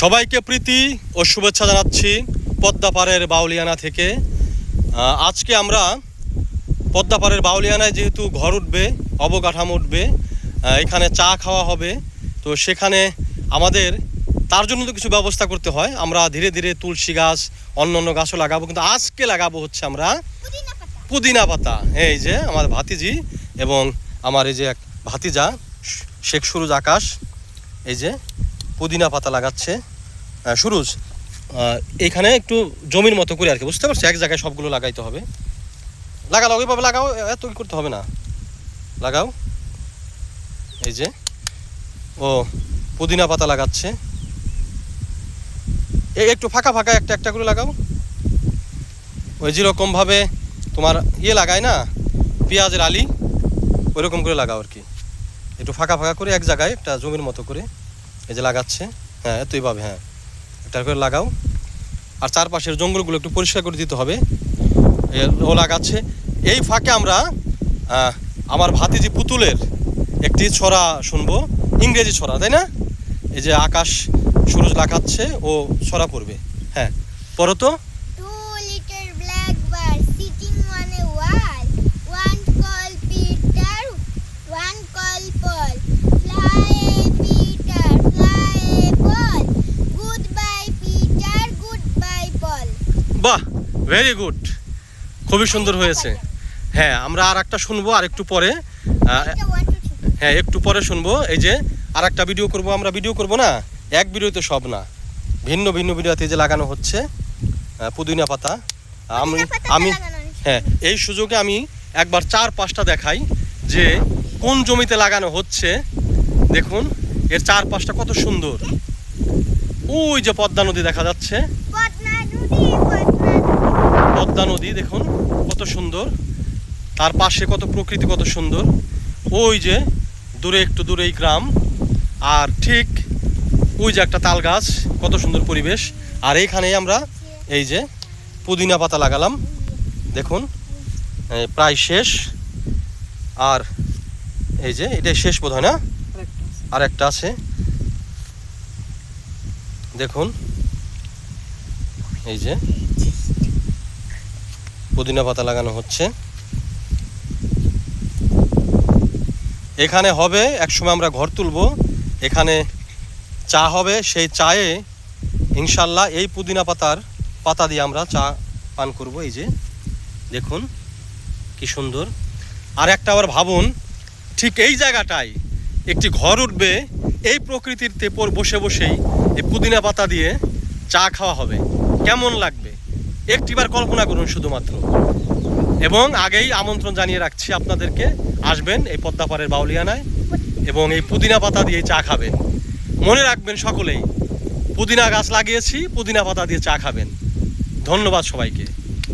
সবাইকে প্রীতি ও শুভেচ্ছা জানাচ্ছি পদ্মাপাড়ের বাউলিয়ানা থেকে। আজকে আমরা পদ্মাপাড়ের বাউলিয়ানায় যেহেতু ঘর উঠবে, অবকাঠামো উঠবে, এখানে চা খাওয়া হবে, তো সেখানে আমাদের তার জন্য তো কিছু ব্যবস্থা করতে হয়। আমরা ধীরে ধীরে তুলসী গাছ, অন্য অন্য গাছও লাগাবো, কিন্তু আজকে লাগাবো হচ্ছে আমরা পুদিনা পাতা। এই যে আমার ভাতিজি এবং আমার এই যে এক ভাতিজা শেখ সুরুজ আকাশ, এই যে পুদিনা পাতা লাগাচ্ছে। সুরুজ, এইখানে একটু জমির মতো করে আর কি, বুঝতে পারছো, এক জায়গায় সবগুলো লাগাইতে হবে। লাগাও, ওইভাবে লাগাও, এত কি করতে হবে না, লাগাও। এই যে ও পুদিনা পাতা লাগাচ্ছে, এই একটু ফাঁকা ফাঁকা একটা একটা করে লাগাও। ওই যেরকমভাবে তোমার লাগায় না পেঁয়াজের আলি, ওইরকম করে লাগাও আর কি, একটু ফাঁকা ফাঁকা করে এক জায়গায় একটা জমির মতো করে। এই যে লাগাচ্ছে, হ্যাঁ এতইভাবে, হ্যাঁ একটা করে লাগাও। আর চারপাশের জঙ্গলগুলো একটু পরিষ্কার করে দিতে হবে। ও লাগাচ্ছে। এই ফাঁকে আমরা আমার ভাতিজি পুতুলের একটি ছড়া শুনবো, ইংরেজি ছড়া, তাই না? এই যে আকাশ সুরজ লাগাচ্ছে, ও ছড়া পড়বে। হ্যাঁ পড়ো তো। বাহ, ভেরি গুড, খুবই সুন্দর হয়েছে। হ্যাঁ আমরা আর একটা শুনবো আর একটু পরে, হ্যাঁ একটু পরে শুনবো। এই যে আর একটা ভিডিও করবো, আমরা ভিডিও করবো না, এক ভিডিওতে সব না, ভিন্ন ভিন্ন ভিডিওতে যে লাগানো হচ্ছে পুদিনা পাতা। আমি হ্যাঁ এই সুযোগে আমি একবার 4-5টা দেখাই যে কোন জমিতে লাগানো হচ্ছে। দেখুন এর 4-5টা কত সুন্দর। ওই যে পদ্মা নদী দেখা যাচ্ছে, পদ্মা নদী দেখুন কত সুন্দর, তার পাশে কত প্রকৃতি, কত সুন্দর। ওই যে দূরে একটু দূরে এই গ্রাম, আর ঠিক ওই যে একটা তাল গাছ, কত সুন্দর পরিবেশ। আর এইখানেই আমরা এই যে পুদিনা পাতা লাগালাম, দেখুন প্রায় শেষ। আর এই যে এটাই শেষ বোধ হয় না, আর একটা আছে দেখুন। এই যে পুদিনা পাতা লাগানো হচ্ছে, এখানে হবে একসময় আমরা ঘর তুলবো, এখানে চা হবে, সেই চায়ে ইনশাল্লাহ এই পুদিনা পাতা দিয়ে আমরা চা পান করব। এই যে দেখুন কি সুন্দর। আর একটা আবার ভাবুন, ঠিক এই জায়গাটায় একটি ঘর উঠবে, এই প্রকৃতির তেপর বসে বসেই এই পুদিনা পাতা দিয়ে চা খাওয়া হবে, কেমন লাগবে একটিবার কল্পনা করুন শুধুমাত্র। এবং আগেই আমন্ত্রণ জানিয়ে রাখছি আপনাদেরকে, আসবেন এই পদ্মাপাড়ের বাউলিয়ানায় এবং এই পুদিনা পাতা দিয়ে চা খাবেন। মনে রাখবেন সকলেই, পুদিনা গাছ লাগিয়েছি, পুদিনা পাতা দিয়ে চা খাবেন। ধন্যবাদ সবাইকে।